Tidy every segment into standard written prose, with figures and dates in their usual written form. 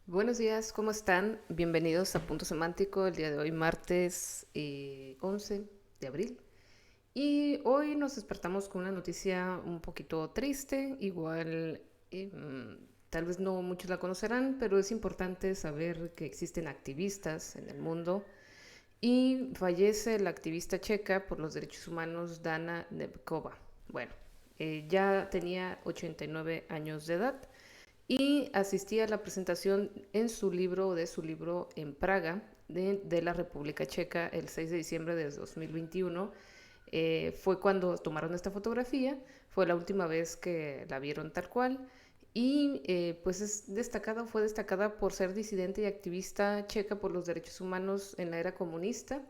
Buenos días, ¿cómo están? Bienvenidos a Punto Semántico, el día de hoy, martes 11 de abril. Y hoy nos despertamos con una noticia un poquito triste, igual tal vez no muchos la conocerán, pero es importante saber que existen activistas en el mundo. Y fallece la activista checa por los derechos humanos Dana Nevkova. Bueno, ya tenía 89 años de edad y asistí a la presentación de su libro en Praga de la República Checa el 6 de diciembre de 2021. Fue cuando tomaron esta fotografía, fue la última vez que la vieron tal cual y pues fue destacada por ser disidente y activista checa por los derechos humanos en la era comunista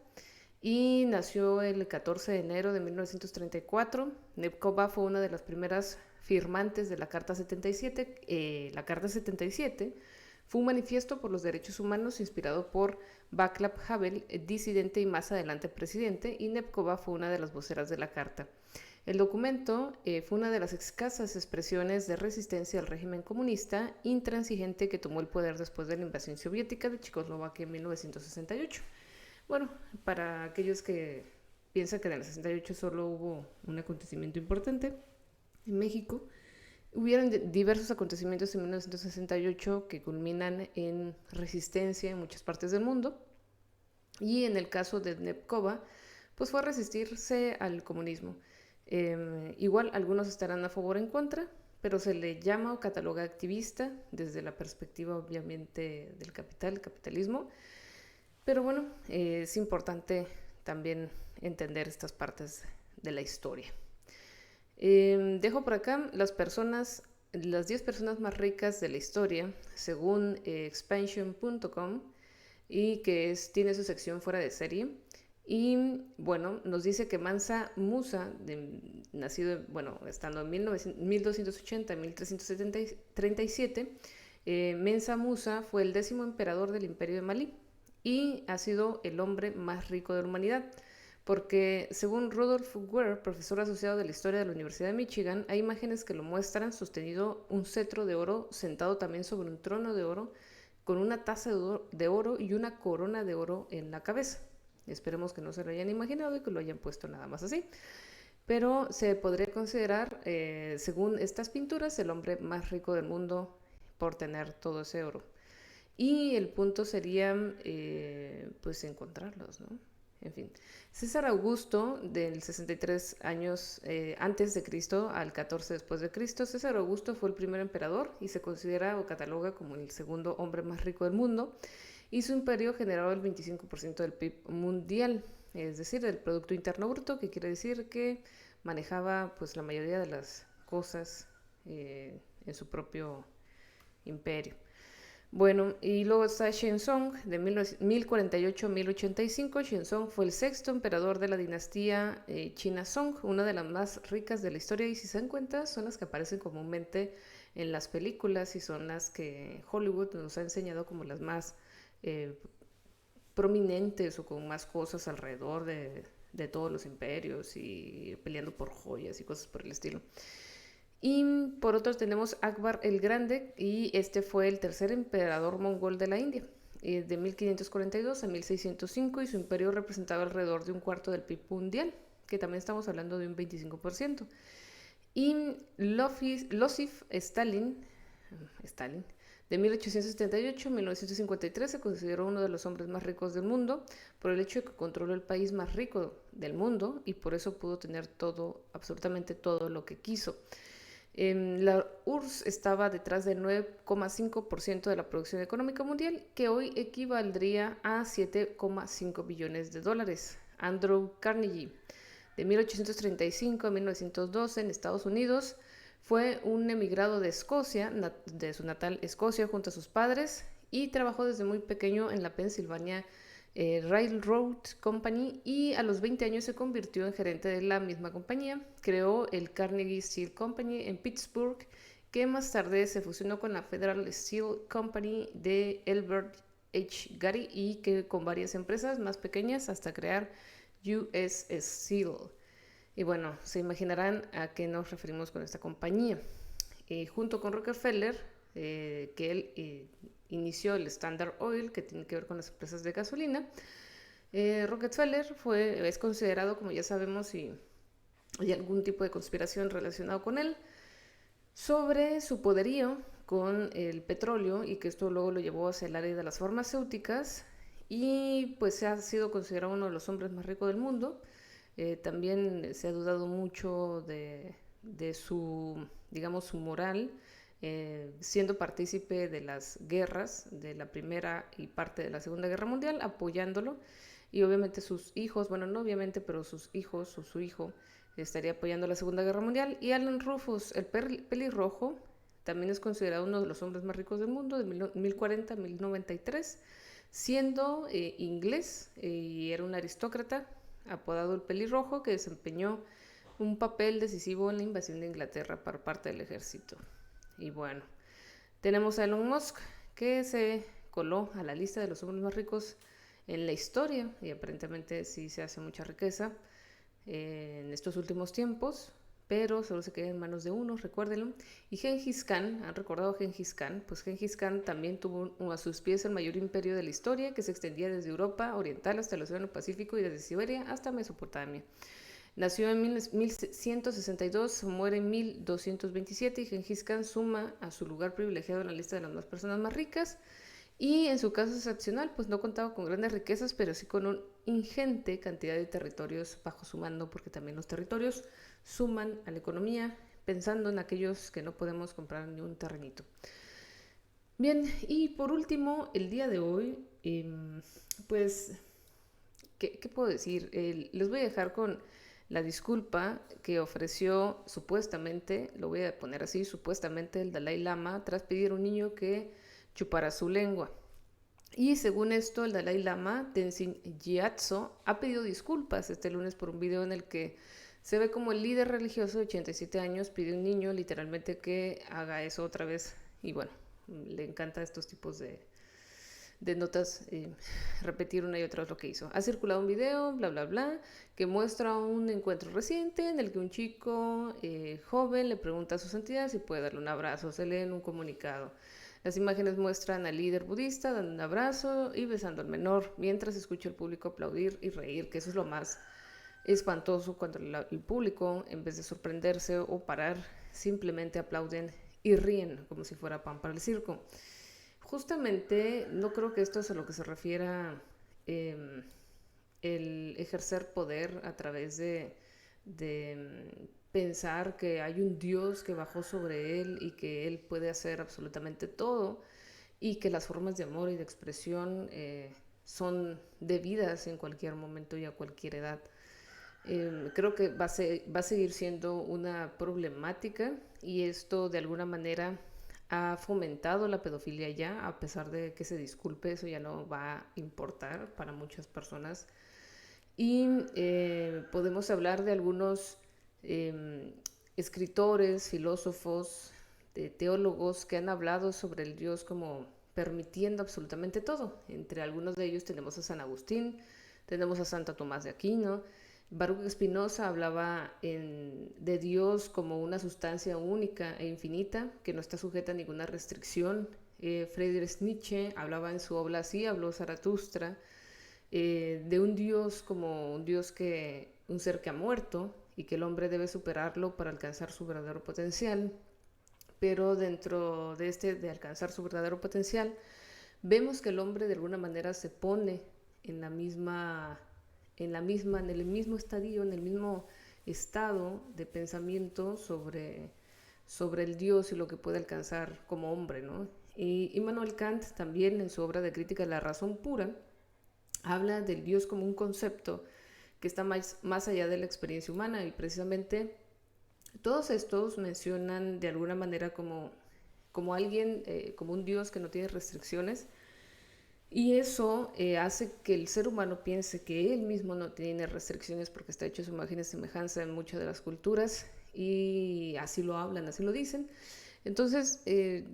y nació el 14 de enero de 1934. Nevkova fue una de las primeras firmantes de la Carta 77. La Carta 77 fue un manifiesto por los derechos humanos inspirado por Václav Havel, disidente y más adelante presidente, y Nevkova fue una de las voceras de la Carta. El documento fue una de las escasas expresiones de resistencia al régimen comunista intransigente que tomó el poder después de la invasión soviética de Checoslovaquia en 1968. Bueno, para aquellos que piensan que en el 68 solo hubo un acontecimiento importante en México, hubieron diversos acontecimientos en 1968 que culminan en resistencia en muchas partes del mundo. Y en el caso de Nepkova, pues fue resistirse al comunismo. Igual algunos estarán a favor o en contra, pero se le llama o cataloga activista desde la perspectiva obviamente del capital, el capitalismo, pero bueno, es importante también entender estas partes de la historia. Dejo por acá las 10 personas más ricas de la historia, según expansion.com, y tiene su sección fuera de serie. Y bueno, nos dice que Mansa Musa, estando en 1280 a 1337, Mensa Musa fue el 10º emperador del Imperio de Malí y ha sido el hombre más rico de la humanidad. Porque según Rudolf Ware, profesor asociado de la historia de la Universidad de Michigan, hay imágenes que lo muestran sostenido un cetro de oro, sentado también sobre un trono de oro, con una taza de oro y una corona de oro en la cabeza. Esperemos que no se lo hayan imaginado y que lo hayan puesto nada más así. Pero se podría considerar, según estas pinturas, el hombre más rico del mundo por tener todo ese oro. Y el punto sería, pues, encontrarlos, ¿no? En fin, César Augusto, del 63 años antes de Cristo al 14 después de Cristo, César Augusto fue el primer emperador y se considera o cataloga como el segundo hombre más rico del mundo, y su imperio generaba el 25% del PIB mundial, es decir, del Producto Interno Bruto, que quiere decir que manejaba pues la mayoría de las cosas en su propio imperio. Bueno, y luego está Shenzong, de 1048 a 1085. Shenzong fue el sexto emperador de la dinastía China Song, una de las más ricas de la historia, y si se dan cuenta, son las que aparecen comúnmente en las películas y son las que Hollywood nos ha enseñado como las más eh, prominentes o con más cosas alrededor de todos los imperios y peleando por joyas y cosas por el estilo. Y por otro tenemos Akbar el Grande, y este fue el tercer emperador mongol de la India, de 1542 a 1605, y su imperio representaba alrededor de un cuarto del PIB mundial, que también estamos hablando de un 25%. Y Losif Stalin, de 1878 a 1953, se consideró uno de los hombres más ricos del mundo por el hecho de que controló el país más rico del mundo y por eso pudo tener todo, absolutamente todo lo que quiso. La URSS estaba detrás del 9,5% de la producción económica mundial, que hoy equivaldría a 7,5 billones de dólares. Andrew Carnegie, de 1835 a 1912 en Estados Unidos, fue un emigrado de Escocia, de su natal Escocia, junto a sus padres, y trabajó desde muy pequeño en la Pennsylvania Railroad Company, y a los 20 años se convirtió en gerente de la misma compañía. Creó el Carnegie Steel Company en Pittsburgh, que más tarde se fusionó con la Federal Steel Company de Elbert H. Gary, y que con varias empresas más pequeñas hasta crear US Steel. Y bueno, se imaginarán a qué nos referimos con esta compañía. Junto con Rockefeller, que él inició el Standard Oil, que tiene que ver con las empresas de gasolina. Rockefeller es considerado, como ya sabemos, y hay algún tipo de conspiración relacionado con él, sobre su poderío con el petróleo y que esto luego lo llevó hacia el área de las farmacéuticas y pues se ha sido considerado uno de los hombres más ricos del mundo. También se ha dudado mucho de su, digamos, su moral, siendo partícipe de las guerras de la Primera y parte de la Segunda Guerra Mundial, apoyándolo. Y obviamente sus hijos, bueno, no obviamente, pero sus hijos o su hijo estaría apoyando la Segunda Guerra Mundial. Y Alan Rufus, el pelirrojo, también es considerado uno de los hombres más ricos del mundo, de 1040 a 1093, siendo inglés y era un aristócrata apodado el pelirrojo, que desempeñó un papel decisivo en la invasión de Inglaterra por parte del ejército. Y bueno, tenemos a Elon Musk, que se coló a la lista de los hombres más ricos en la historia y aparentemente sí se hace mucha riqueza en estos últimos tiempos, pero solo se queda en manos de uno, recuérdenlo. Y Gengis Khan, ¿han recordado a Gengis Khan? Pues Gengis Khan también tuvo a sus pies el mayor imperio de la historia, que se extendía desde Europa Oriental hasta el Océano Pacífico y desde Siberia hasta Mesopotamia. Nació en 1162, muere en 1227 y Gengis Khan suma a su lugar privilegiado en la lista de las personas más ricas. Y en su caso excepcional, pues no contaba con grandes riquezas, pero sí con una ingente cantidad de territorios bajo su mando, porque también los territorios suman a la economía, pensando en aquellos que no podemos comprar ni un terrenito. Bien, y por último, el día de hoy, pues, ¿qué puedo decir? Les voy a dejar con la disculpa que ofreció supuestamente, lo voy a poner así, supuestamente el Dalai Lama, tras pedir a un niño que chupara su lengua. Y según esto, el Dalai Lama, Tenzin Gyatso, ha pedido disculpas este lunes por un video en el que se ve como el líder religioso de 87 años pide a un niño literalmente que haga eso otra vez. Y bueno, le encanta estos tipos de notas, repetir una y otra vez lo que hizo. Ha circulado un video, bla, bla, bla, que muestra un encuentro reciente en el que un chico joven le pregunta a su santidad si puede darle un abrazo. Se lee en un comunicado. Las imágenes muestran al líder budista dando un abrazo y besando al menor, mientras escucha al público aplaudir y reír, que eso es lo más espantoso cuando el público, en vez de sorprenderse o parar, simplemente aplauden y ríen como si fuera pan para el circo. Justamente no creo que esto es a lo que se refiera el ejercer poder a través de pensar que hay un Dios que bajó sobre él y que él puede hacer absolutamente todo y que las formas de amor y de expresión son debidas en cualquier momento y a cualquier edad. Creo que va a seguir siendo una problemática y esto de alguna manera ha fomentado la pedofilia ya, a pesar de que se disculpe, eso ya no va a importar para muchas personas. Y podemos hablar de algunos escritores, filósofos, teólogos que han hablado sobre el Dios como permitiendo absolutamente todo. Entre algunos de ellos tenemos a San Agustín, tenemos a Santo Tomás de Aquino. Baruch Spinoza hablaba de Dios como una sustancia única e infinita que no está sujeta a ninguna restricción. Friedrich Nietzsche hablaba en su obra Así habló Zaratustra, de un Dios como un ser que ha muerto y que el hombre debe superarlo para alcanzar su verdadero potencial. Pero dentro de alcanzar su verdadero potencial, vemos que el hombre de alguna manera se pone en el mismo estadio, en el mismo estado de pensamiento sobre el Dios y lo que puede alcanzar como hombre, ¿no? Y Immanuel Kant también en su obra de Crítica de la razón pura habla del Dios como un concepto que está más allá de la experiencia humana y precisamente todos estos mencionan de alguna manera como alguien, como un Dios que no tiene restricciones. Y eso hace que el ser humano piense que él mismo no tiene restricciones porque está hecho a su imagen y semejanza en muchas de las culturas y así lo hablan, así lo dicen. Entonces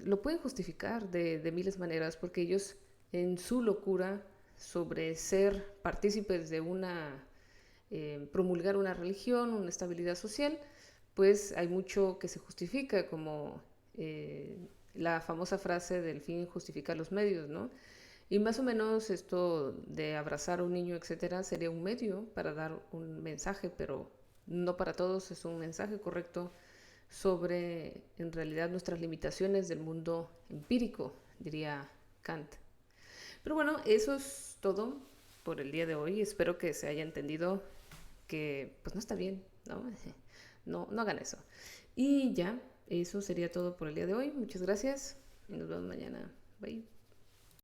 lo pueden justificar de miles de maneras porque ellos en su locura sobre ser partícipes de promulgar una religión, una estabilidad social, pues hay mucho que se justifica como la famosa frase del fin justifica los medios, ¿no? Y más o menos esto de abrazar a un niño, etcétera, sería un medio para dar un mensaje, pero no para todos es un mensaje correcto sobre, en realidad, nuestras limitaciones del mundo empírico, diría Kant. Pero bueno, eso es todo por el día de hoy. Espero que se haya entendido que pues no está bien, ¿no? No, no hagan eso. Y ya, eso sería todo por el día de hoy. Muchas gracias y nos vemos mañana. Bye.